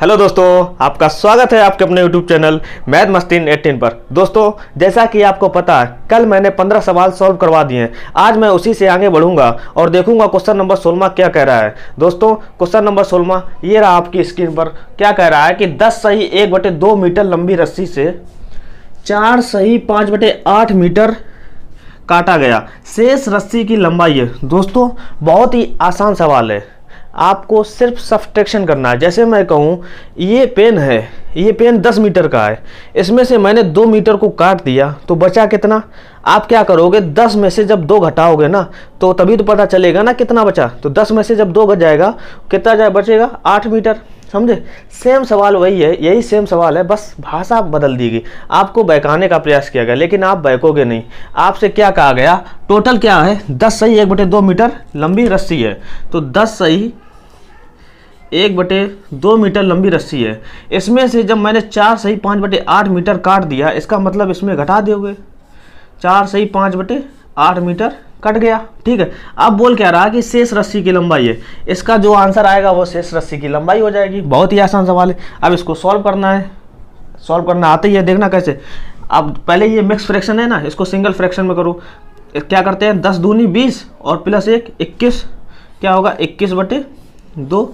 Hello दोस्तों, आपका स्वागत है आपके अपने YouTube चैनल मैथ मस्ती 18 पर। दोस्तों, जैसा कि आपको पता है, कल मैंने 15 सवाल सॉल्व करवा दिए हैं। आज मैं उसी से आगे बढ़ूंगा और देखूंगा क्वेश्चन नंबर 16 क्या कह रहा है। दोस्तों, क्वेश्चन नंबर 16 ये रहा आपकी स्क्रीन पर। क्या कह रहा है कि 10 सही 1/2 मीटर लंबी रस्सी से 4 सही 5/8 मीटर काटा गया, शेष रस्सी की लंबाई है। दोस्तों, बहुत ही आसान सवाल है, आपको सिर्फ सब्ट्रैक्शन करना है। जैसे मैं कहूँ ये पेन है, ये पेन 10 मीटर का है, इसमें से मैंने 2 मीटर को काट दिया तो बचा कितना। आप क्या करोगे, 10 में से जब 2 घटाओगे ना तो तभी तो पता चलेगा ना कितना बचा। तो 10 में से जब 2 घट जाएगा कितना बचेगा, 8 मीटर। समझे? सेम सवाल वही है, यही सेम सवाल है, बस भाषा बदल दी गई। आपको बहकाने का प्रयास किया गया लेकिन आप बहकोगे नहीं। आपसे क्या कहा गया, टोटल क्या है, 10 सही 1/2 मीटर लंबी रस्सी है। तो 10 सही 1/2 मीटर लंबी रस्सी है। इसमें से जब मैंने 4 सही 5/8 मीटर काट दिया, इसका मतलब इसमें घटा दोगे, 4 सही 5/8 मीटर कट गया। ठीक है, अब बोल क्या रहा कि शेष रस्सी की लंबाई है। इसका जो आंसर आएगा वो शेष रस्सी की लंबाई हो जाएगी। बहुत ही आसान सवाल है। अब इसको सॉल्व करना है, सॉल्व करना आते ही है। देखना कैसे। अब पहले ये मिक्स फ्रैक्शन है ना, इसको सिंगल फ्रैक्शन में करो। क्या करते हैं, 10 दूनी 20 और प्लस 1 21, क्या होगा 21/2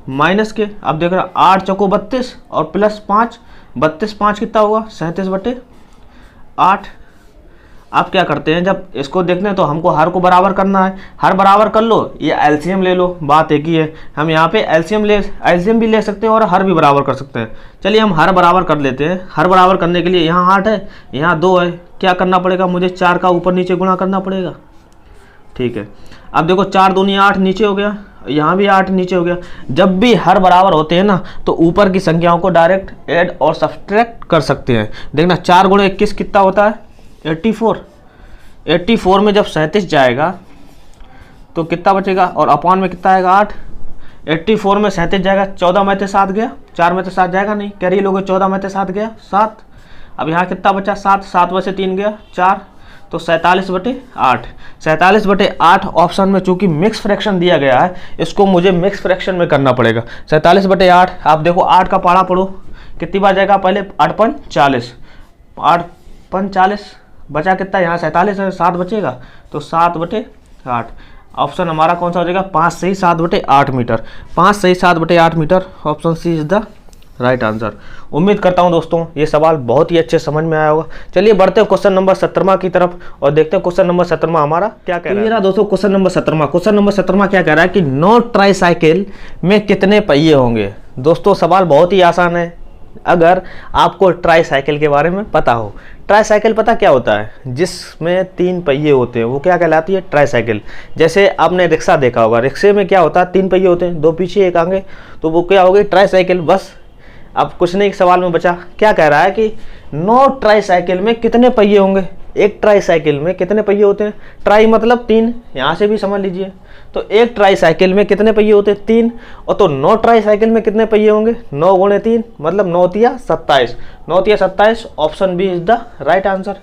माइनस के। अब देख रहा 8 चौको 32 और प्लस 5, 32 5 कितना होगा 37/8। आप क्या करते हैं, जब इसको देखते हैं तो हमको हर को बराबर करना है। हर बराबर कर लो या एलसीएम ले लो, बात एक ही है। हम यहाँ पे एलसीएम भी ले सकते हैं और हर भी बराबर कर सकते हैं। चलिए हम हर बराबर कर लेते हैं। हर बराबर करने के लिए यहाँ 8 है, यहाँ 2 है। क्या करना पड़ेगा, मुझे 4 का ऊपर नीचे गुणा करना पड़ेगा। ठीक है, अब देखो 4 दूनी 8 नीचे हो गया, यहाँ भी 8 नीचे हो गया। जब भी हर बराबर होते हैं ना तो ऊपर की संख्याओं को डायरेक्ट ऐड और सब्ट्रैक्ट कर सकते हैं। देखना 4 × 21 कितना होता है 84। 84 में जब 37 जाएगा तो कितना बचेगा, और अपॉन में कितना आएगा 8। 84 में 37 जाएगा, 14 में से 7 गया, 4 में से 7 जाएगा नहीं, कैरी लोगे 14 में से 7 गया 7। अब यहाँ कितना बचा 7, 7 में से 3 गया 4, तो 47/8। 47/8 ऑप्शन में चूंकि मिक्स फ्रैक्शन दिया गया है, इसको मुझे मिक्स फ्रैक्शन में करना पड़ेगा। 47/8, आप देखो 8 का पहाड़ा पढ़ो, कितनी बार जाएगा, पहले 8 × 40, 8 × 40 बचा कितना, यहाँ 47 है, 7 बचेगा, तो 7/8 ऑप्शन हमारा कौन सा हो जाएगा, 5 सही 7/8 मीटर। 5 सही 7/8 metre, option C is the right answer. उम्मीद करता हूं दोस्तों ये सवाल बहुत ही अच्छे समझ में आया होगा। चलिए बढ़ते हैं क्वेश्चन नंबर 17 की तरफ और देखते हैं क्वेश्चन नंबर 17 हमारा क्या कह रहा है। दोस्तों क्वेश्चन नंबर 17, क्वेश्चन नंबर 17 क्या कह रहा है कि 9 ट्राईसाइकिल में कितने पहिए होंगे। दोस्तों सवाल बहुत ही आसान है, अगर आपको ट्राईसाइकिल के बारे में पता हो। ट्राईसाइकिल पता क्या होता है, जिसमें 3 पहिए होते हैं वो क्या कहलाती है, ट्राईसाइकिल। जैसे आपने रिक्शा देखा होगा, रिक्शे में क्या होता है, 3 पहिए होते हैं, 2 पीछे 1 आगे, तो वो क्या हो गई ट्राईसाइकिल। बस अब कुछ नहीं सवाल में बचा। क्या कह रहा है कि 9 ट्राईसाइकिल में कितने पहिए होंगे। एक ट्राईसाइकिल में कितने पहिए होते हैं, ट्राई मतलब 3, यहाँ से भी समझ लीजिए। तो एक ट्राईसाइकिल में कितने पहिए होते हैं 3, और तो 9 ट्राईसाइकिल में कितने पहिए होंगे, 9 × 3 मतलब 9 × 27, 9 × 27, option B is the right answer.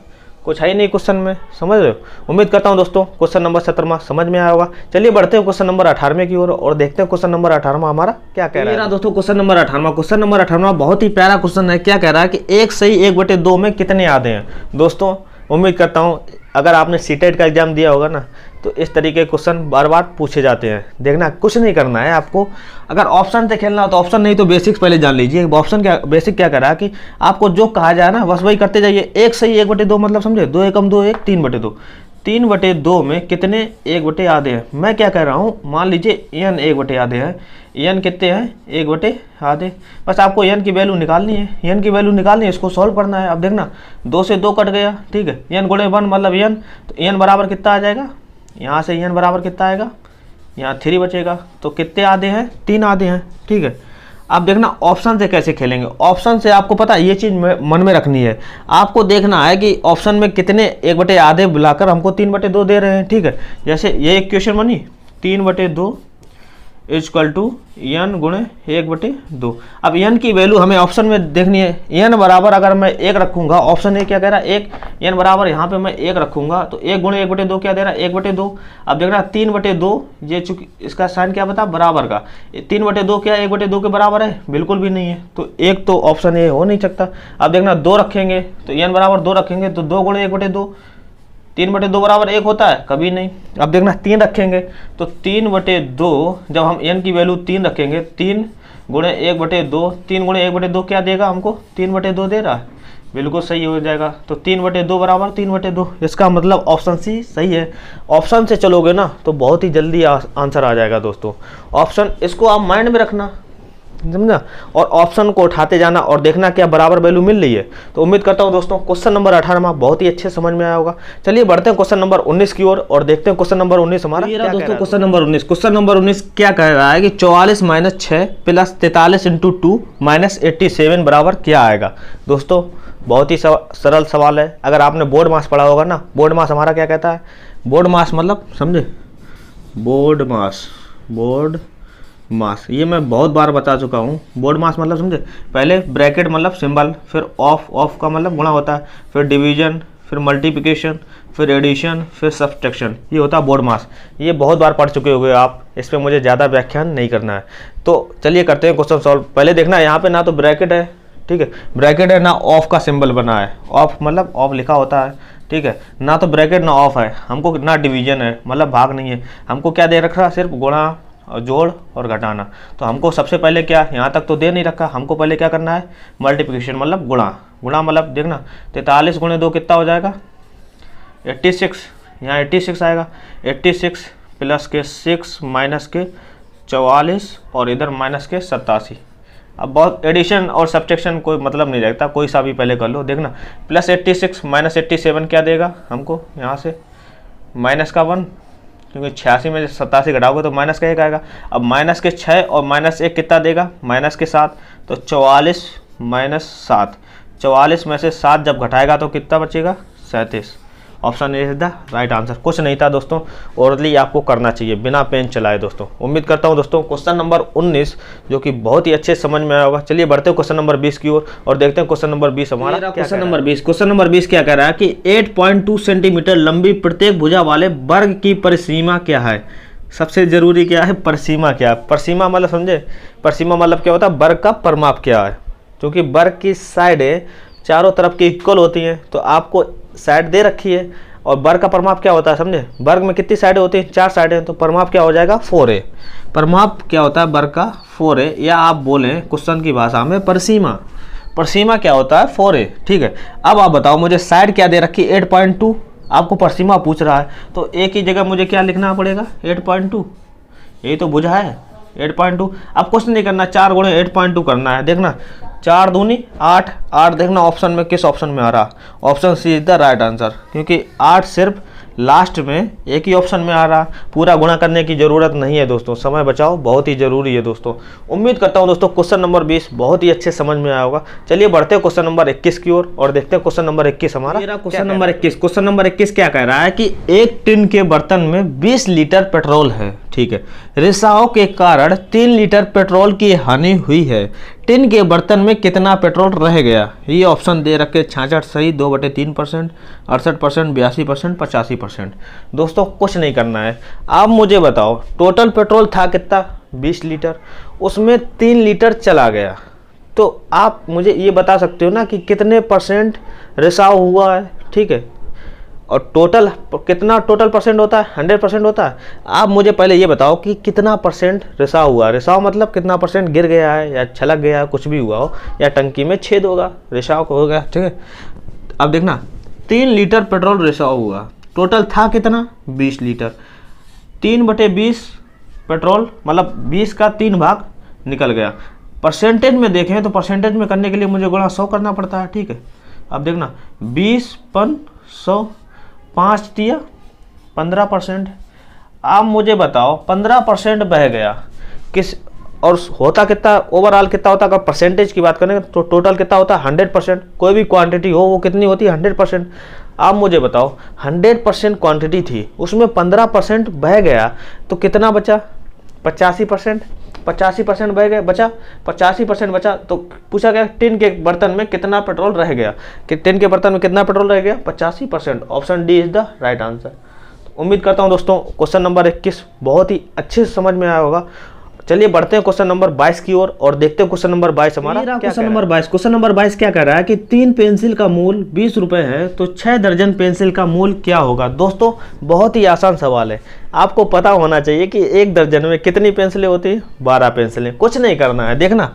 कुछ है ही नहीं क्वेश्चन में, समझ रहे हो। उम्मीद करता हूं दोस्तों क्वेश्चन नंबर 17 समझ में आया होगा। चलिए बढ़ते हैं क्वेश्चन नंबर 18 की ओर और देखते हैं क्वेश्चन नंबर 18 हमारा क्या कह रहा है। दोस्तों क्वेश्चन नंबर 18, क्वेश्चन नंबर 18 बहुत ही प्यारा क्वेश्चन है। क्या कह रहा है कि 1 सही 1/2 में कितने आधे हैं। दोस्तों उम्मीद करता हूँ अगर आपने सीटेट का एग्जाम दिया होगा ना तो इस तरीके के क्वेश्चन बार बार पूछे जाते हैं। देखना कुछ नहीं करना है आपको, अगर ऑप्शन से खेलना हो तो ऑप्शन, नहीं तो बेसिक्स पहले जान लीजिए। ऑप्शन क्या, बेसिक क्या करा कि आपको जो कहा जाए ना बस वही करते जाइए। 1 सही 1/2 मतलब समझे, 2 एकम 2 1, 3/2। 3/2 में कितने 1/8 हैं। मैं क्या कह रहा हूँ, मान लीजिए n 1/8 है, n कितने हैं 1/8। बस आपको n की वैल्यू निकालनी है, n की वैल्यू निकालनी है, इसको सॉल्व करना है। अब देखना 2 से 2 कट गया, ठीक है, n × 1 मतलब n, तो n बराबर कितना आ जाएगा, यहाँ से n बराबर कितना आएगा, यहाँ 3 बचेगा। तो कितने आधे हैं, 3 आधे हैं। ठीक है, अब देखना ऑप्शन से कैसे खेलेंगे। ऑप्शन से आपको पता है ये चीज़ मन में रखनी है, आपको देखना है कि ऑप्शन में कितने 1/8 बुलाकर हमको 3/2 दे रहे हैं। ठीक है, जैसे ये एक क्वेश्चन बनी, 3/2 इक्वल टू एन गुणे 1/2। अब एन की वैल्यू हमें ऑप्शन में देखनी है। एन बराबर अगर मैं 1 रखूंगा, ऑप्शन ए क्या कह रहा है 1, एन बराबर यहाँ पे मैं 1 रखूंगा तो 1 गुणे 1/2 क्या दे रहा है 1/2। अब देखना 3/2, ये चूंकि इसका साइन क्या बता बराबर का, 3/2 क्या 1/2 के बराबर है, बिल्कुल भी नहीं है, तो एक तो ऑप्शन ए हो नहीं सकता। अब देखना 2 रखेंगे तो एन बराबर 2 रखेंगे तो 2 गुणे 1/2, 3/2 बराबर 1 होता है, कभी नहीं। अब देखना 3 रखेंगे तो 3/2, जब हम n की वैल्यू 3 रखेंगे, 3 गुणे 1/2, 3 गुणे 1/2 क्या देगा हमको 3/2 दे रहा है, बिल्कुल सही हो जाएगा। तो 3/2 बराबर 3/2, इसका मतलब ऑप्शन सी सही है। ऑप्शन से चलोगे ना तो बहुत ही जल्दी आंसर आ जाएगा दोस्तों। ऑप्शन इसको आप माइंड में रखना, समझा, और ऑप्शन को उठाते जाना और देखना क्या बराबर वैल्यू मिल रही है। तो उम्मीद करता हूं दोस्तों क्वेश्चन नंबर 18 बहुत ही अच्छे समझ में आया होगा। चलिए बढ़ते हैं क्वेश्चन नंबर 19 की ओर और देखते हैं क्वेश्चन नंबर 19 हमारा क्या दोस्तों। क्वेश्चन नंबर 19 क्या कह रहा है कि 44 - 6 + 43 × 2 - 87 बराबर क्या आएगा। दोस्तों बहुत ही सरल सवाल है। अगर आपने बोर्ड मास पढ़ा होगा ना, बोर्ड मास हमारा क्या कहता है, बोर्ड मास मतलब समझे, बोर्ड मास ये मैं बहुत बार बता चुका हूँ। बोर्ड मास मतलब समझे, पहले ब्रैकेट मतलब सिंबल, फिर ऑफ का मतलब गुणा होता है, फिर डिवीजन, फिर मल्टीप्लिकेशन, फिर एडिशन, फिर सब्सट्रैक्शन, ये होता है बोर्ड मास। ये बहुत बार पढ़ चुके होंगे आप, इस पर मुझे ज़्यादा व्याख्यान नहीं करना है। तो चलिए करते हैं क्वेश्चन सॉल्व। पहले देखना यहाँ पे ना तो ब्रैकेट है, ठीक है, ब्रैकेट है, ना ऑफ का सिंबल बना है, ऑफ मतलब ऑफ लिखा होता है, ठीक है, ना तो ब्रैकेट ना ऑफ है, हमको ना डिवीजन है मतलब भाग नहीं है, हमको क्या दे रखा है सिर्फ गुणा और जोड़ और घटाना। तो हमको सबसे पहले क्या, यहाँ तक तो दे नहीं रखा, हमको पहले क्या करना है मल्टीप्लिकेशन मतलब गुणा मतलब देखना 43 गुणे 2 कितना हो जाएगा 86, यहाँ 86 आएगा, 86 प्लस के 6 माइनस के 44 और इधर माइनस के 87। अब बहुत एडिशन और सब्ट्रैक्शन कोई मतलब नहीं रखता, कोई सा भी पहले कर लो। देखना +86 - 87 क्या देगा हमको, यहाँ से माइनस का 1, क्योंकि 86 में 87 घटाओगे तो माइनस का 1 आएगा। अब माइनस के 6 और -1 कितना देगा माइनस के 7, तो 44 - 7, 44 में से 7 जब घटाएगा तो कितना बचेगा 37। Option A is the right answer. कुछ नहीं था दोस्तों, ओरली आपको करना चाहिए बिना पेन चलाए दोस्तों। उम्मीद करता हूं दोस्तों क्वेश्चन नंबर 19 जो कि बहुत ही अच्छे समझ में आया होगा। चलिए बढ़ते हैं क्वेश्चन नंबर 20 की ओर और देखते हैं क्वेश्चन नंबर 20 हमारा क्वेश्चन नंबर 20 क्या कह रहा है कि 8.2 सेंटीमीटर लंबी प्रत्येक भुजा वाले वर्ग की परिसीमा क्या है। सबसे जरूरी क्या है, परिसीमा क्या है। परिसीमा मतलब समझे, परिसीमा मतलब क्या होता है, वर्ग का परिमाप क्या है। क्योंकि वर्ग की साइडें चारों तरफ की इक्वल होती हैं, तो आपको साइड दे रखी है, और वर्ग का परिमाप क्या होता है समझे, वर्ग में कितनी साइडें होती हैं 4 साइडें हैं, तो परिमाप क्या हो जाएगा 4a। परिमाप क्या होता है वर्ग का 4a, या आप बोलें क्वेश्चन की भाषा में परिसीमा। परिसीमा क्या होता है 4a, ठीक है। अब आप बताओ मुझे साइड क्या दे रखी 8.2, आपको परिसीमा पूछ रहा है, तो एक ही जगह मुझे क्या लिखना पड़ेगा 8.2, यही तो भुजा है 8.2। अब क्वेश्चन नहीं करना 4 गुणे 8.2 करना है। देखना 4 दूनी 8, 8 देखना ऑप्शन में किस ऑप्शन में आ रहा, option C is the right answer, क्योंकि 8 सिर्फ लास्ट में एक ही ऑप्शन में आ रहा, पूरा गुणा करने की जरूरत नहीं है दोस्तों। समय बचाओ बहुत ही जरूरी है दोस्तों। उम्मीद करता हूं दोस्तों क्वेश्चन नंबर 20 बहुत ही अच्छे समझ में आया होगा। चलिए बढ़ते हैं क्वेश्चन नंबर 21 की ओर और देखते हैं क्वेश्चन नंबर 21 हमारा क्वेश्चन नंबर 21 क्या कह रहा है कि एक टिन के बर्तन में 20 लीटर पेट्रोल है, ठीक है, रिसाव के कारण 3 लीटर पेट्रोल की हानि हुई है, टिन के बर्तन में कितना पेट्रोल रह गया। ये ऑप्शन दे रखे 66 सही, 2/3%, 68%, 82%, 85%। दोस्तों कुछ नहीं करना है, आप मुझे बताओ टोटल पेट्रोल था कितना 20 लीटर, उसमें 3 लीटर चला गया, तो आप मुझे ये बता सकते हो ना कि कितने परसेंट रिसाव हुआ है, ठीक है। और टोटल कितना टोटल परसेंट होता है 100% होता है। आप मुझे पहले ये बताओ कि कितना परसेंट रिसाव हुआ। रिसाव मतलब कितना परसेंट गिर गया है या छलक गया है, कुछ भी हुआ हो, या टंकी में छेद होगा, रिसाव हो गया, ठीक है। अब देखना 3 लीटर पेट्रोल रिसाव हुआ, टोटल था कितना 20 लीटर, 3/20 पेट्रोल मतलब 20 का 3 भाग निकल गया। परसेंटेज में देखें तो परसेंटेज में करने के लिए मुझे गुणा 100 करना पड़ता है, ठीक है। अब देखना 20/100, 5 दिया 15%। आप मुझे बताओ 15% बह गया किस, और होता कितना ओवरऑल कितना होता, अगर परसेंटेज की बात करें तो टोटल कितना होता है 100%। कोई भी क्वांटिटी हो वो कितनी होती है 100%। आप मुझे बताओ 100% क्वांटिटी थी, उसमें 15% बह गया तो कितना बचा 85%, 85% बह गए, बचा 85% बचा। तो पूछा गया टिन के बर्तन में कितना पेट्रोल रह गया, कि टिन के बर्तन में कितना पेट्रोल रह गया, 85%। Option D is the right answer. उम्मीद करता हूं दोस्तों क्वेश्चन नंबर 21 बहुत ही अच्छे से समझ में आया होगा। चलिए बढ़ते हैं क्वेश्चन नंबर 22 की ओर और देखते हैं क्वेश्चन नंबर 22 हमारा क्या क्वेश्चन नंबर 22। क्वेश्चन नंबर 22 क्या कह रहा है कि 3 पेंसिल का मूल 20 रुपए है तो 6 दर्जन पेंसिल का मूल क्या होगा। दोस्तों बहुत ही आसान सवाल है, आपको पता होना चाहिए कि एक दर्जन में कितनी पेंसिलें होती है, 12 पेंसिलें। कुछ नहीं करना है, देखना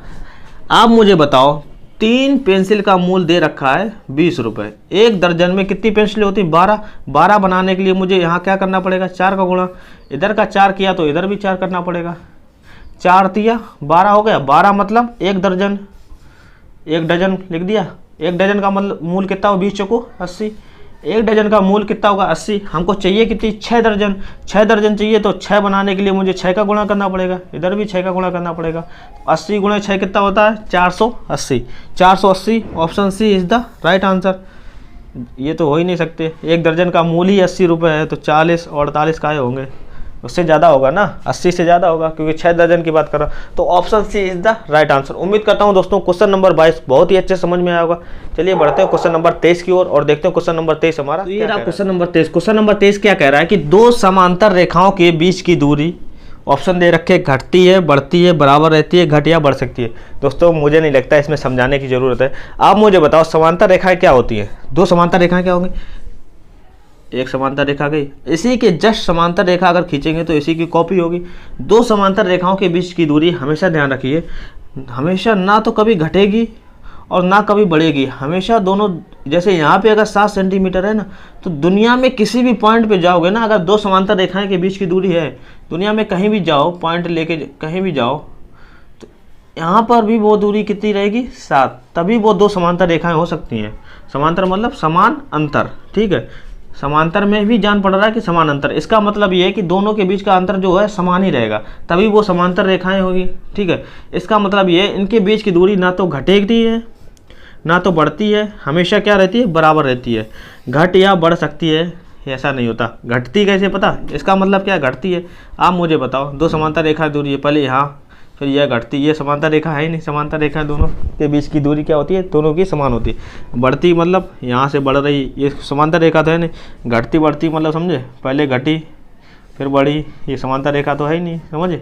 आप मुझे बताओ 3 पेंसिल का मूल दे रखा है 20 रुपए, एक दर्जन में कितनी पेंसिलें होती है, 12। 12 बनाने के लिए मुझे यहाँ क्या करना पड़ेगा, 4 का गुणा, इधर का 4 किया तो इधर भी 4 करना पड़ेगा, 4 तिया 12 हो गया। 12 मतलब एक दर्जन, एक डजन लिख दिया। एक डजन का मतलब मूल कितना हो, 20 चौको 80, एक डजन का मूल कितना होगा 80। हमको चाहिए कितनी, 6 दर्जन। 6 दर्जन चाहिए तो 6 बनाने के लिए मुझे 6 का गुणा करना पड़ेगा, इधर भी 6 का गुणा करना पड़ेगा। 80 गुणे 6 कितना होता है, 480। 480 option C is the right answer. ये तो हो ही नहीं सकते, एक दर्जन का मूल ही 80 रुपये है तो 40 और 48 काहे होंगे, उससे ज़्यादा होगा ना, 80 से ज़्यादा होगा क्योंकि 6 दर्जन की बात कर रहा हूँ। तो option C is the right answer. उम्मीद करता हूँ दोस्तों क्वेश्चन नंबर 22 बहुत ही अच्छे समझ में आया होगा। चलिए बढ़ते हैं क्वेश्चन नंबर 23 की ओर और देखते हैं क्वेश्चन नंबर 23 हमारा। तो ये रहा क्वेश्चन नंबर 23। क्वेश्चन नंबर 23 क्या कह रहा है कि 2 समांतर रेखाओं के बीच की दूरी, ऑप्शन दे रखे घटती है, बढ़ती है, बराबर रहती है, घट या बढ़ सकती है। दोस्तों मुझे नहीं लगता इसमें समझाने की जरूरत है। आप मुझे बताओ समांतर रेखाएं क्या होती हैं, 2 समांतर रेखाएं क्या होंगी, एक समांतर रेखा गई, इसी के जस्ट समांतर रेखा अगर खींचेंगे तो इसी की कॉपी होगी। 2 समांतर रेखाओं के बीच की दूरी हमेशा ध्यान रखिए, हमेशा ना तो कभी घटेगी और ना कभी बढ़ेगी, हमेशा दोनों। जैसे यहाँ पे अगर 7 सेंटीमीटर है ना, तो दुनिया में किसी भी पॉइंट पे जाओगे ना, अगर 2 समांतर रेखाएं के बीच की दूरी है, दुनिया में कहीं भी जाओ, पॉइंट लेके कहीं भी जाओ, तो यहाँ पर भी वो दूरी कितनी रहेगी, 7। तभी वो 2 समांतर रेखाएं हो सकती हैं। समांतर मतलब समान अंतर, ठीक है। समांतर में भी जान पड़ रहा है कि समान अंतर, इसका मतलब ये है कि दोनों के बीच का अंतर जो है समान ही रहेगा, तभी वो समांतर रेखाएं होगी, ठीक है। इसका मतलब ये है इनके बीच की दूरी ना तो घटेगी है ना तो बढ़ती है, हमेशा क्या रहती है, बराबर रहती है। घट या बढ़ सकती है, ऐसा नहीं होता। घटती कैसे पता, इसका मतलब क्या, घटती है। आप मुझे बताओ 2 समांतर रेखा दूरी है, पहले यहाँ फिर यह घटती, ये समांतर रेखा है ही नहीं। समांतर रेखा दोनों के बीच की दूरी क्या होती है, दोनों की समान होती है। बढ़ती मतलब यहाँ से बढ़ रही, ये समांतर रेखा तो है नहीं। घटती बढ़ती मतलब समझे, पहले घटी फिर बढ़ी, ये समांतर रेखा तो है ही नहीं, समझे,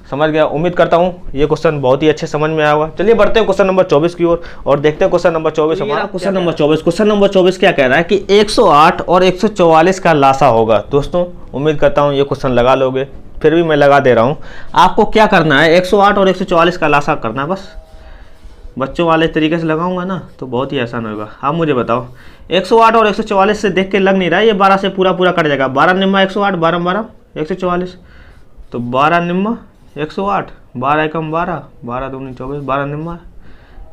समझ गया। उम्मीद करता हूँ ये क्वेश्चन बहुत ही अच्छे समझ में आया होगा। चलिए बढ़ते हैं क्वेश्चन नंबर 24 की ओर और देखते हैं क्वेश्चन नंबर 24 हमारा। क्वेश्चन नंबर 24, क्वेश्चन नंबर 24 क्या कह रहा है कि 108 और 144 का लासा होगा। दोस्तों उम्मीद करता हूँ ये क्वेश्चन लगा लोगे, फिर भी मैं लगा दे रहा हूँ। आपको क्या करना है, 108 और 144 का लासा करना है बस। बच्चों वाले तरीके से लगाऊंगा ना तो बहुत ही आसान होगा। आप मुझे बताओ 108 और 144 से देख के लग नहीं रहा है ये 12 से पूरा पूरा कट जाएगा। 12 निम्मा 108, 12 12 144, तो 12 निम्मा 108, 12 एकम 12, 12 दूनी 24, 12 निम्मा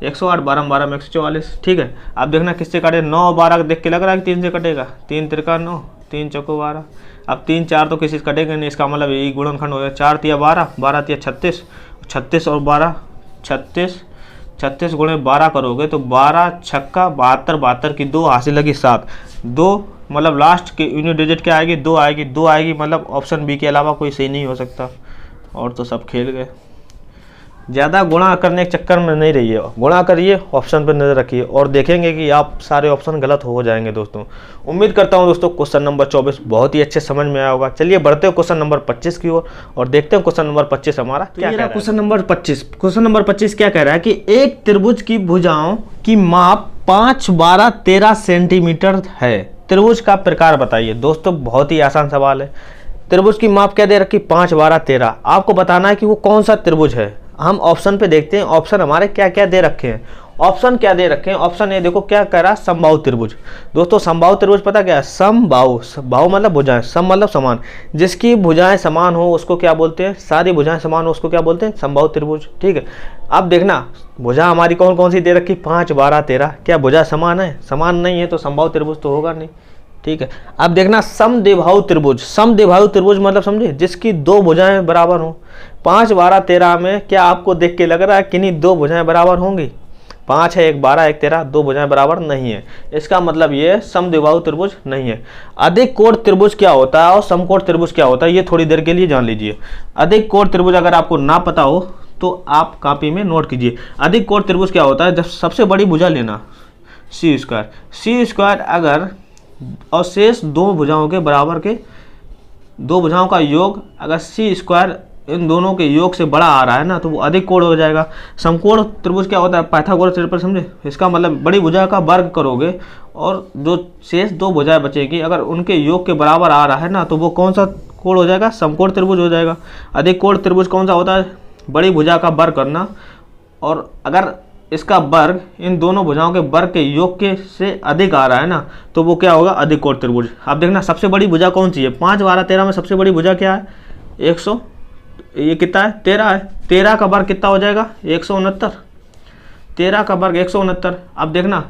108, 12 12 में 144, ठीक है। अब देखना किससे कटे, 9 12 देख के लग रहा है कि 3 से कटेगा, 3 तिरका 9, 3 चौको 12। अब 3 4 तो किसी से कटेगा नहीं, इसका मतलब यही गुणनखंड हो गया। 4 तिया 12, 12 तिया 36, 36 और 12 36, 36 गुणे 12 करोगे तो 12 छक्का 72, 72 की 2 हासिल लगी 7, 2 मतलब लास्ट की यूनिट डिजिट क्या आएगी, 2 आएगी। 2 आएगी मतलब ऑप्शन बी के अलावा कोई सही नहीं हो सकता, और तो सब खेल गए। ज़्यादा गुणा करने के चक्कर में नहीं रहिए, गुणा करिए, ऑप्शन पर नज़र रखिए और देखेंगे कि आप सारे ऑप्शन गलत हो जाएंगे। दोस्तों उम्मीद करता हूं दोस्तों क्वेश्चन नंबर 24 बहुत ही अच्छे समझ में आया होगा। चलिए बढ़ते हैं क्वेश्चन नंबर 25 की ओर और देखते हैं क्वेश्चन नंबर 25 हमारा क्या कह रहा है। क्वेश्चन नंबर 25, क्वेश्चन नंबर 25 क्या कह रहा है कि एक त्रिभुज की भुजाओं की माप 5 12 13 सेंटीमीटर है, त्रिभुज का प्रकार बताइए। दोस्तों बहुत ही आसान सवाल है। त्रिभुज की माप क्या दे रखी, 5 12 13। आपको बताना है कि वो कौन सा त्रिभुज है। हम ऑप्शन पे देखते हैं, ऑप्शन हमारे क्या क्या दे रखे हैं। ऑप्शन क्या दे रखे हैं, ऑप्शन ये देखो क्या कह रहा है, समबाहु त्रिभुज। दोस्तों समबाहु त्रिभुज पता क्या है, समबाहु, बाहु मतलब भुजाएं, सम मतलब समान, जिसकी भुजाएं समान हो उसको क्या बोलते हैं, सारी भुजाएं समान हो उसको क्या बोलते हैं, समबाहु त्रिभुज, ठीक है। अब देखना भुजा हमारी कौन कौन सी दे रखी, 5 12 13। क्या भुजा समान है, समान नहीं है तो समबाहु त्रिभुज तो होगा नहीं, ठीक है। अब देखना समद्विबाहु त्रिभुज, समद्विबाहु त्रिभुज मतलब समझे जिसकी 2 भुजाएं बराबर हों। 5 12 13 में क्या आपको देख के लग रहा है कि नहीं 2 भुजाएं बराबर होंगी। 5 है, एक 12, एक 13, दो भुजाएं बराबर नहीं है। इसका मतलब ये समद्विबाहु त्रिभुज नहीं है। अधिक कोण त्रिभुज क्या होता है और समकोण त्रिभुज क्या होता है, ये थोड़ी देर के लिए जान लीजिए। अधिक कोण त्रिभुज अगर आपको ना पता हो तो आप कॉपी में नोट कीजिए। अधिक कोण त्रिभुज क्या होता है, जब सबसे बड़ी भुजा लेना सी स्क्वायर अगर और शेष दो भुजाओं के बराबर के दो भुजाओं का योग अगर सी स्क्वायर इन दोनों के योग से बड़ा आ रहा है ना तो वो अधिक कोण हो जाएगा। समकोण त्रिभुज क्या होता है, पाइथागोरस थ्योरम समझे। इसका मतलब बड़ी भुजा का वर्ग करोगे और जो शेष दो भुजाएं बचेगी अगर उनके योग के बराबर आ रहा है ना तो वो कौन सा कोण हो जाएगा, समकोण त्रिभुज हो जाएगा। अधिक कोण त्रिभुज कौन सा होता है, बड़ी भुजा का वर्ग करना और अगर इसका वर्ग इन दोनों भुजाओं के वर्ग के योग के से अधिक आ रहा है ना तो वो क्या होगा, अधिक कोण त्रिभुज। आप देखना सबसे बड़ी भुजा कौन सी है, 5, 12, 13 में सबसे बड़ी भुजा क्या है, 100, ये कितना है 13 है। 13 का वर्ग कितना हो जाएगा, 169। 13 का वर्ग 169। अब देखना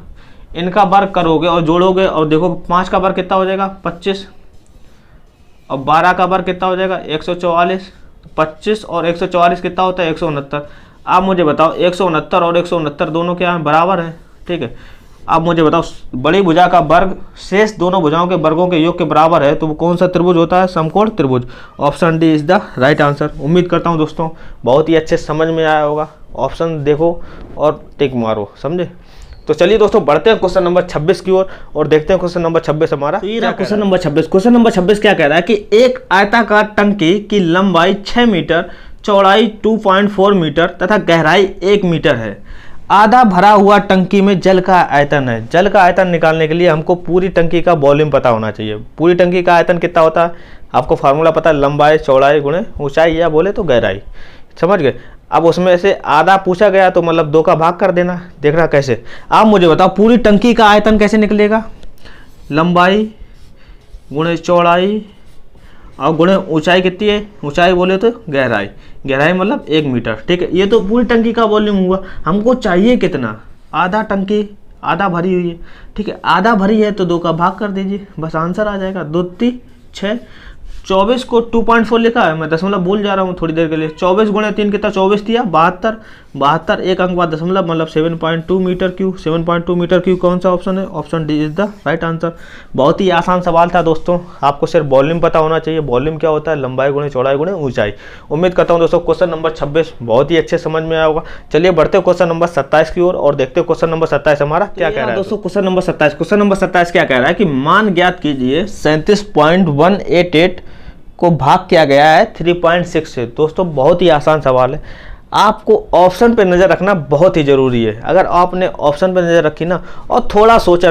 इनका वर्ग करोगे और जोड़ोगे और देखो 5 का वर्ग कितना हो जाएगा, 25 और 12 का वर्ग कितना हो जाएगा, 144। 25 और 144 कितना होता है, 169। आप मुझे बताओ 169 और 169 दोनों क्या हैं, बराबर हैं, ठीक है। आप मुझे बताओ बड़ी भुजा का वर्ग शेष दोनों भुजाओं के वर्गों के योग के बराबर है तो वो कौन सा त्रिभुज होता है, समकोण त्रिभुज। Option D is the right answer. उम्मीद करता हूँ दोस्तों बहुत ही अच्छे समझ में आया होगा। ऑप्शन देखो और टिक मारो, समझे। तो चलिए दोस्तों बढ़ते हैं क्वेश्चन नंबर 26 की ओर और देखते हैं क्वेश्चन नंबर 26 हमारा। तो ये क्वेश्चन नंबर 26। क्वेश्चन नंबर 26 क्या कह रहा है कि एक आयताकार टंकी की लंबाई 6 मीटर, चौड़ाई 2.4 मीटर तथा गहराई 1 मीटर है। आधा भरा हुआ टंकी में जल का आयतन है। जल का आयतन निकालने के लिए हमको पूरी टंकी का वॉल्यूम पता होना चाहिए। पूरी टंकी का आयतन कितना होता है, आपको फार्मूला पता है, लंबाई चौड़ाई गुणे ऊंचाई या बोले तो गहराई, समझ गए। अब उसमें से आधा पूछा गया तो मतलब 2 का भाग कर देना। देखना कैसे, आप मुझे बताओ पूरी टंकी का आयतन कैसे निकलेगा, लंबाई गुणे चौड़ाई और गुणे ऊंचाई कितनी है, ऊंचाई बोले तो गहराई, गहराई मतलब 1 मीटर, ठीक है। ये तो पूरी टंकी का वॉल्यूम हुआ। हमको चाहिए कितना, आधा टंकी आधा भरी हुई है, ठीक है। आधा भरी है तो 2 का भाग कर दीजिए, बस आंसर आ जाएगा। 2 3 6, 24 को 2.4 लिखा है, मैं दशमलव भूल जा रहा हूँ थोड़ी देर के लिए। 24 गुणे 3 कितना, 24 दिया 72, 72 एक अंक बाद दशमलव मतलब 7.2 मीटर क्यूब। 7.2 मीटर क्यूब कौन सा ऑप्शन है, option D is the right answer. बहुत ही आसान सवाल था दोस्तों, आपको सिर्फ वॉल्यूम पता होना चाहिए। वॉल्यूम क्या होता है, लंबाई गुणे चौड़ाई गुणे ऊंचाई। उम्मीद करता हूँ दोस्तों क्वेश्चन नंबर 26 बहुत ही अच्छे समझ में आया होगा। चलिए बढ़ते हैं क्वेश्चन नंबर 27 की ओर और देखते हैं क्वेश्चन नंबर 27 हमारा क्या कह रहा है दोस्तों। क्वेश्चन नंबर 27, क्वेश्चन नंबर 27 क्या कह रहा है कि मान ज्ञात कीजिए 37.188 को भाग किया गया है 3.6 से। दोस्तों बहुत ही आसान सवाल है, आपको ऑप्शन पे नज़र रखना बहुत ही ज़रूरी है। अगर आपने ऑप्शन पे नज़र रखी ना और थोड़ा सोचा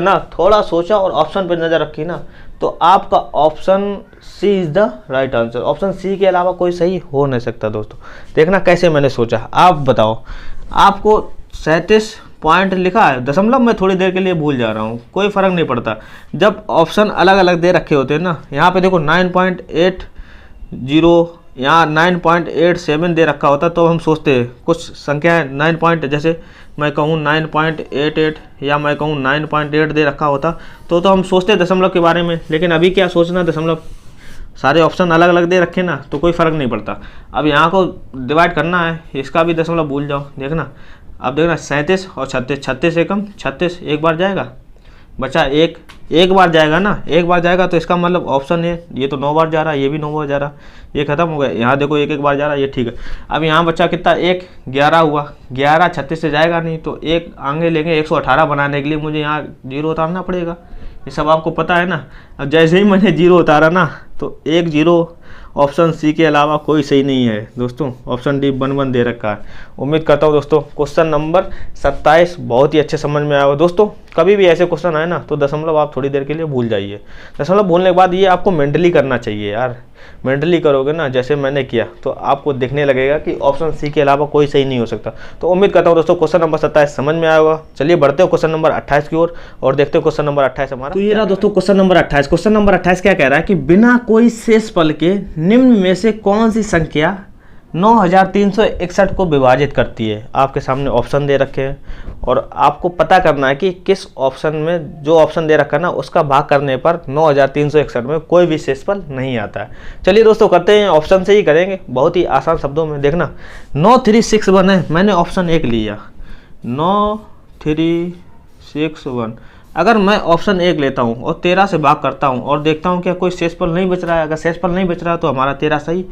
और ऑप्शन पे नज़र रखी ना तो आपका option C is the right answer. Option C के अलावा कोई सही हो नहीं सकता दोस्तों। देखना कैसे मैंने सोचा, आप बताओ। आपको 37 पॉइंट लिखा है, दशमलव मैं थोड़ी देर के लिए भूल जा रहा हूँ, कोई फ़र्क नहीं पड़ता। जब ऑप्शन अलग अलग दे रखे होते हैं ना, यहाँ पे देखो 9.80, यहाँ 9.87 दे रखा होता तो हम सोचते हैं कुछ संख्या है 9 पॉइंट, जैसे मैं कहूँ 9.88 या मैं कहूँ 9.8 दे रखा होता तो हम सोचते दशमलव के बारे में। लेकिन अभी क्या सोचना, दशमलव सारे ऑप्शन अलग अलग दे रखे ना तो कोई फ़र्क नहीं पड़ता। अब यहाँ को डिवाइड करना है, इसका भी दशमलव भूल जाओ। देखना अब देखना 37 और 36, 36 एकम 36 एक बार जाएगा, बचा एक बार जाएगा ना, एक बार जाएगा तो इसका मतलब ऑप्शन है ये तो 9 बार जा रहा है, ये भी 9 बार जा रहा है, ये खत्म हो गया। यहाँ देखो एक बार जा रहा है, ये ठीक है। अब यहाँ बच्चा कितना, 11 हुआ। 11 36 से जाएगा नहीं तो एक आगे लेंगे 118 बनाने के लिए मुझे यहाँ 0 उतारना पड़ेगा। ये सब आपको पता है ना। अब जैसे ही मैंने 0 उतारा ना तो 1 0, ऑप्शन सी के अलावा कोई सही नहीं है दोस्तों। ऑप्शन डी 1 दे रखा है। उम्मीद करता हूँ दोस्तों क्वेश्चन नंबर 27 बहुत ही अच्छे समझ में आया होगा। दोस्तों कभी भी ऐसे क्वेश्चन आए ना तो दशमलव आप थोड़ी देर के लिए भूल जाइए। दशमलव भूलने के बाद ये आपको मेंटली करना चाहिए यार। मेंटली करोगे ना जैसे मैंने किया तो आपको दिखने लगेगा कि ऑप्शन सी के अलावा कोई सही नहीं हो सकता। तो उम्मीद करता हूँ दोस्तों क्वेश्चन नंबर 27 समझ में आया होगा। चलिए बढ़ते हैं क्वेश्चन नंबर 28 की ओर और देखते हैं क्वेश्चन नंबर 28 हमारा। तो ये रहा दोस्तों क्वेश्चन नंबर 28। क्वेश्चन नंबर 28 क्या कह रहा है कि बिना कोई शेषफल के निम्न में से कौन सी संख्या 9361 को विभाजित करती है। आपके सामने ऑप्शन दे रखे हैं और आपको पता करना है कि किस ऑप्शन में, जो ऑप्शन दे रखा है ना उसका भाग करने पर 9361 में कोई भी शेषफल नहीं आता है। चलिए दोस्तों करते हैं, ऑप्शन से ही करेंगे बहुत ही आसान शब्दों में। देखना 9361 है, मैंने ऑप्शन 1 लिया, 361। अगर मैं ऑप्शन 1 लेता हूँ और 13 से भाग करता हूँ और देखता हूँ कि कोई शेषफल नहीं बच रहा है, अगर शेषफल नहीं बच रहा है तो हमारा 13 सही,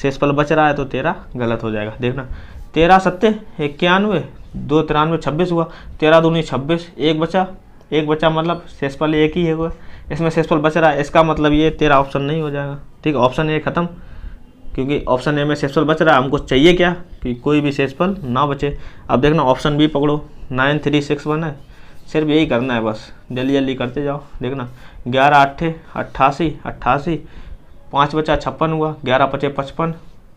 शेषफल बच रहा है तो 13 गलत हो जाएगा। देखना 13 सत्ते 91, 2 93 26 हुआ, 13 दूनी 26, एक बचा मतलब शेषफल एक ही है हुआ, इसमें शेषफल बच रहा है, इसका मतलब ये 13 ऑप्शन नहीं हो जाएगा। ठीक, ऑप्शन ए खत्म, क्योंकि ऑप्शन ए में शेषफल बच रहा है, हमको चाहिए क्या कि कोई भी शेषफल ना बचे। अब देखना ऑप्शन बी पकड़ो, 9361 है, सिर्फ यही करना है बस, जल्दी जल्दी करते जाओ। देखना 11 8 88, 5 बचा 56 हुआ, 11 5 55,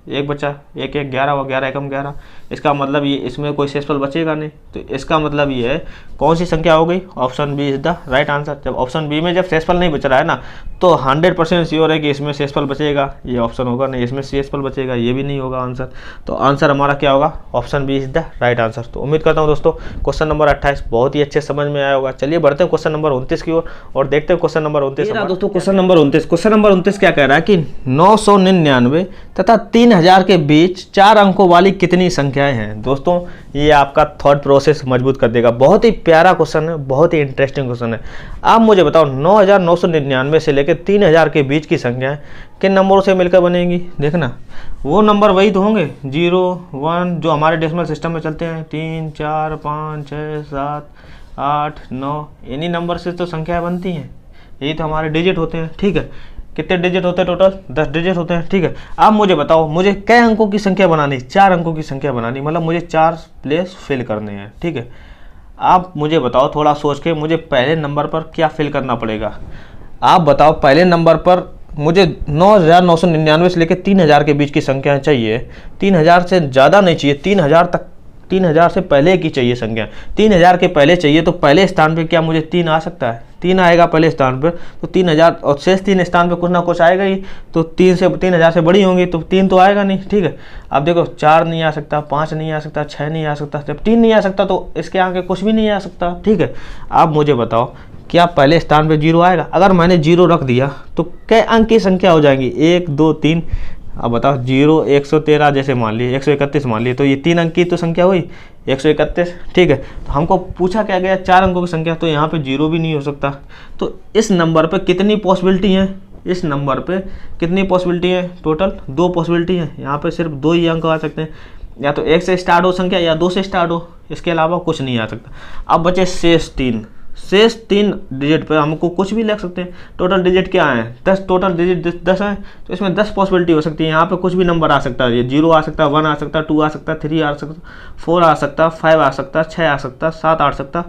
एक बचा 1 1 11 हुआ, 11 एकम 11। इसका मतलब ये इसमें कोई शेषफल बचेगा नहीं, तो इसका मतलब ये है कौन सी संख्या हो गई, option B is the right answer. जब ऑप्शन बी में जब शेषफल नहीं बच रहा है ना, तो 100% श्योर है कि इसमें शेषफल बचेगा, ये ऑप्शन होगा नहीं, इसमें शेषफल बचेगा, ये भी नहीं होगा आंसर। तो आंसर हमारा क्या होगा, option B is the right answer. तो उम्मीद करता हूँ दोस्तों क्वेश्चन नंबर 28 बहुत ही अच्छे समझ में आया होगा। चलिए बढ़ते हैं क्वेश्चन नंबर 29 की ओर और देखते हैं क्वेश्चन नंबर 29। दोस्तों क्वेश्चन नंबर 29 क्या कह रहा है कि 999 तथा 3000 के बीच 4 अंकों वाली कितनी संख्याएं हैं। दोस्तों ये आपका थॉट प्रोसेस मजबूत कर देगा, बहुत ही प्यारा क्वेश्चन है, बहुत ही इंटरेस्टिंग क्वेश्चन है। आप मुझे बताओ 9999 से लेकर 3000 के बीच की संख्याएं किन नंबरों से मिलकर बनेंगी। देखना वो नंबर वही तो होंगे 0 1 जो हमारे डेसिमल सिस्टम में चलते हैं, 3 4 5 6 7 8 9, इन्हीं नंबर से तो संख्याएं बनती हैं, यही तो हमारे डिजिट होते हैं। ठीक है, कितने डिजिट होते हैं टोटल, 10 डिजिट होते हैं। ठीक है, आप मुझे बताओ मुझे कै अंकों की संख्या बनानी, 4 अंकों की संख्या बनानी, मतलब मुझे 4 प्लेस फिल करने हैं। ठीक है, आप मुझे बताओ थोड़ा सोच के मुझे पहले नंबर पर क्या फिल करना पड़ेगा। आप बताओ पहले नंबर पर मुझे 9999 से लेकर 3000 के बीच की संख्याएं चाहिए, 3000 से ज़्यादा नहीं चाहिए, 3000 तक, 3000 से पहले की चाहिए संख्या, 3000 के पहले चाहिए। तो पहले स्थान पे क्या मुझे 3 आ सकता है, 3 आएगा पहले स्थान पर, तो 3000 और शेष 3 स्थान पे कुछ ना कुछ आएगा ही, तो 3000 से बड़ी होंगी तो 3 तो आएगा नहीं। ठीक है, अब देखो 4 नहीं आ सकता, 5 नहीं आ सकता, 6 नहीं आ सकता, जब 3 नहीं आ सकता तो इसके आगे कुछ भी नहीं आ सकता। ठीक है, आप मुझे बताओ क्या पहले स्थान पे 0 आएगा। अगर मैंने 0 रख दिया तो कै अंक की संख्या हो जाएंगी, 1 2 3। अब बताओ 0 113 जैसे मान लिए, 131 मान लिए, तो ये 3 अंक की तो संख्या हुई 131। ठीक है, तो हमको पूछा क्या गया 4 अंकों की संख्या, तो यहाँ पे 0 भी नहीं हो सकता। तो इस नंबर पे कितनी पॉसिबिलिटी है, इस नंबर पे कितनी पॉसिबिलिटी है, टोटल 2 पॉसिबिलिटी है। यहाँ पे सिर्फ 2 ही अंक आ सकते हैं, या तो 1 से स्टार्ट हो संख्या या 2 से स्टार्ट हो, इसके अलावा कुछ नहीं आ सकता। अब बचे शेष 3 डिजिट पे हमको कुछ भी लिख सकते हैं। टोटल डिजिट क्या है 10, टोटल डिजिट 10 है, तो इसमें 10 पॉसिबिलिटी हो सकती है। यहाँ पे कुछ भी नंबर आ सकता है, ये 0 आ सकता है, 1 आ सकता है, 2 आ सकता है, 3 आ सकता है, 4 आ सकता है, 5 आ सकता है, 6 आ सकता है, 7 आ सकता है,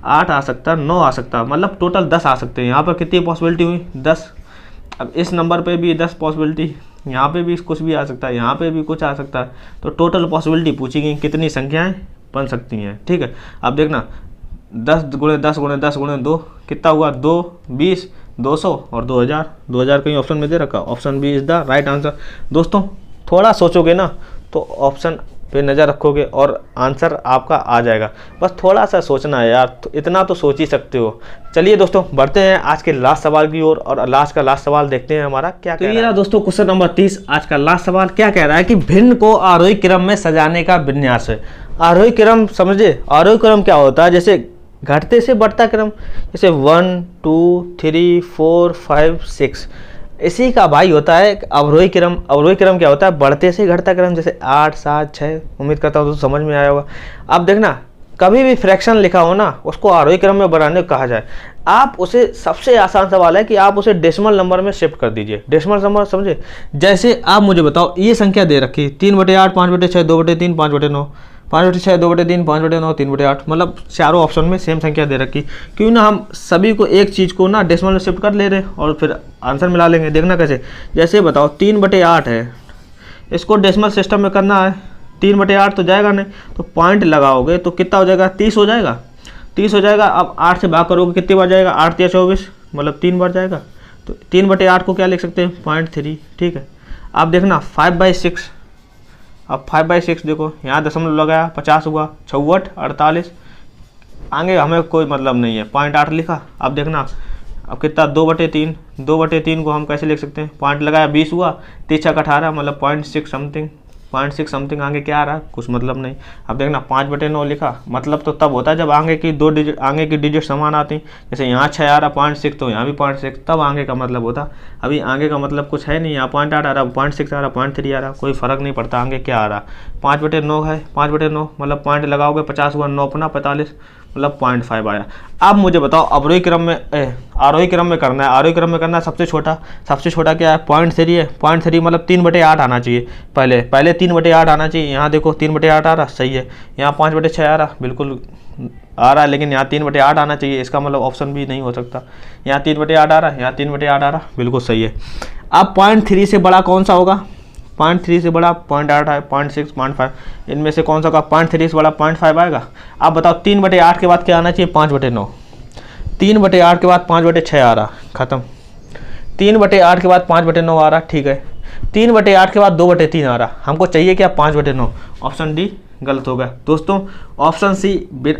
8 आ सकता है, 9 आ सकता है, मतलब टोटल 10 आ सकते हैं। यहाँ पर कितनी पॉसिबिलिटी हुई 10। अब इस नंबर पे भी 10 पॉसिबिलिटी, यहाँ पे भी कुछ भी आ सकता है, यहाँ पे भी कुछ आ सकता है, तो टोटल पॉसिबिलिटी पूछी गई कितनी संख्याएँ बन सकती हैं। ठीक है, अब देखना 10 × 10 × 10 × 2 कितना हुआ, 2 20 200 और 2000 कहीं ऑप्शन में दे रखा, option B is the right answer. दोस्तों थोड़ा सोचोगे ना तो ऑप्शन पे नज़र रखोगे और आंसर आपका आ जाएगा, बस थोड़ा सा सोचना है यार, तो इतना तो सोच ही सकते हो। चलिए दोस्तों बढ़ते हैं आज के लास्ट सवाल की ओर और लास्ट सवाल देखते हैं हमारा क्या कह रहा है। दोस्तों क्वेश्चन नंबर 30 आज का लास्ट सवाल क्या कह रहा है कि भिन्न को आरोही क्रम में सजाने का विन्यास है। आरोही क्रम समझे, आरोही क्रम क्या होता है, जैसे घटते से बढ़ता क्रम, जैसे 1 2 3 4 5 6, इसी का भाई होता है अवरोही क्रम। अवरोही क्रम क्या होता है, बढ़ते से घटता क्रम, जैसे 8 7 6। उम्मीद करता हूँ तो समझ में आया होगा। अब देखना कभी भी फ्रैक्शन लिखा हो ना, उसको आरोही क्रम में बढ़ाने को कहा जाए। आप उसे, सबसे आसान सवाल है कि आप उसे डेसिमल नंबर में शिफ्ट कर दीजिए। डेसिमल नंबर समझे, जैसे आप मुझे बताओ ये संख्या दे रखी 3/8 5/6 2/3 5/9 5/6 2/3 5/9 3/8, मतलब चारों ऑप्शन में सेम संख्या दे रखी। क्यों ना हम सभी को एक चीज़ को ना डेसिमल में शिफ्ट कर ले रहे और फिर आंसर मिला लेंगे। देखना कैसे, जैसे बताओ 3/8 है, इसको डेसिमल सिस्टम में करना है, 3/8 तो जाएगा नहीं, तो पॉइंट लगाओगे तो कितना हो जाएगा, 30 हो जाएगा, 30 हो जाएगा। अब 8 से भाग करोगे कितनी बार जाएगा, 8 या 24, मतलब 3 बार जाएगा। तो 3/8 को क्या लिख सकते हैं, 0.3। ठीक है, आप देखना 5/6, अब 5/6 देखो, यहाँ दशमलव लगाया 50 हुआ, 66 48, आगे हमें कोई मतलब नहीं है, 0.8 लिखा। अब देखना अब कितना 2/3, 2/3 को हम कैसे लिख सकते हैं, पॉइंट लगाया 20 हुआ, 3 × 18 मतलब 0.6 समथिंग, 0.6 समथिंग आगे क्या आ रहा है, कुछ मतलब नहीं। अब देखना 5/9 लिखा, मतलब तो तब होता है जब आगे की आगे की डिजिट समान आती। जैसे यहाँ 6 आ रहा 0.6 तो यहाँ भी 0.6, तब आगे का मतलब होता। अभी आगे का मतलब कुछ है नहीं, यहाँ 0.8 आ रहा, 0.6 आ रहा, 0.3 आ रहा, कोई फर्क नहीं पड़ता आगे क्या आ रहा। 5/9 है, 5/9 मतलब पॉइंट लगाओगे 50 हुआ, 9 अपना 45 मतलब 0.5 आया। अब मुझे बताओ अवरोही क्रम में आरोही क्रम में करना है। आरोही क्रम में करना है सबसे छोटा क्या है, 0.3 है। 0.3 मतलब 3/8 आना चाहिए, पहले 3/8 आना चाहिए। यहाँ देखो 3/8 आ रहा, सही है। यहाँ 5/6 आ रहा, बिल्कुल आ रहा है, लेकिन यहाँ 3/8 आना चाहिए, इसका मतलब ऑप्शन भी नहीं हो सकता। यहाँ 3/8 आ रहा है, यहाँ 3/8 आ रहा, बिल्कुल सही है। अब 0.3 से बड़ा कौन सा होगा, 0.3 से बड़ा 0.8 है, 0.6, 0.5, इनमें से कौन सा होगा, 0.3 से बड़ा 0.5 आएगा। अब बताओ 3/8 के बाद क्या आना चाहिए, 5/9। 3/8 के बाद 5/6 आ रहा, खत्म। 3/8 के बाद 5/9 आ रहा, ठीक है। 3/8 के बाद 2/3 आ रहा, हमको चाहिए क्या, 5/9। ऑप्शन डी गलत हो गया दोस्तों। ऑप्शन सी,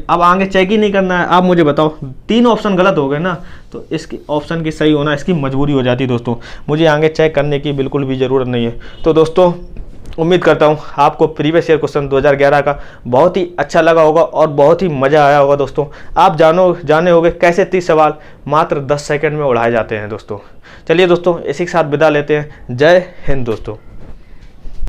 अब आगे चेक ही नहीं करना है। अब मुझे बताओ 3 ऑप्शन गलत हो गए ना, तो इसकी ऑप्शन की सही होना इसकी मजबूरी हो जाती है दोस्तों। मुझे आगे चेक करने की बिल्कुल भी ज़रूरत नहीं है। तो दोस्तों उम्मीद करता हूँ आपको प्रीवियस ईयर क्वेश्चन 2011 का बहुत ही अच्छा लगा होगा और बहुत ही मज़ा आया होगा दोस्तों। आप जाने होगे कैसे 30 सवाल मात्र 10 सेकंड में उड़ाए जाते हैं दोस्तों। चलिए दोस्तों इसी के साथ विदा लेते हैं। जय हिंद दोस्तों।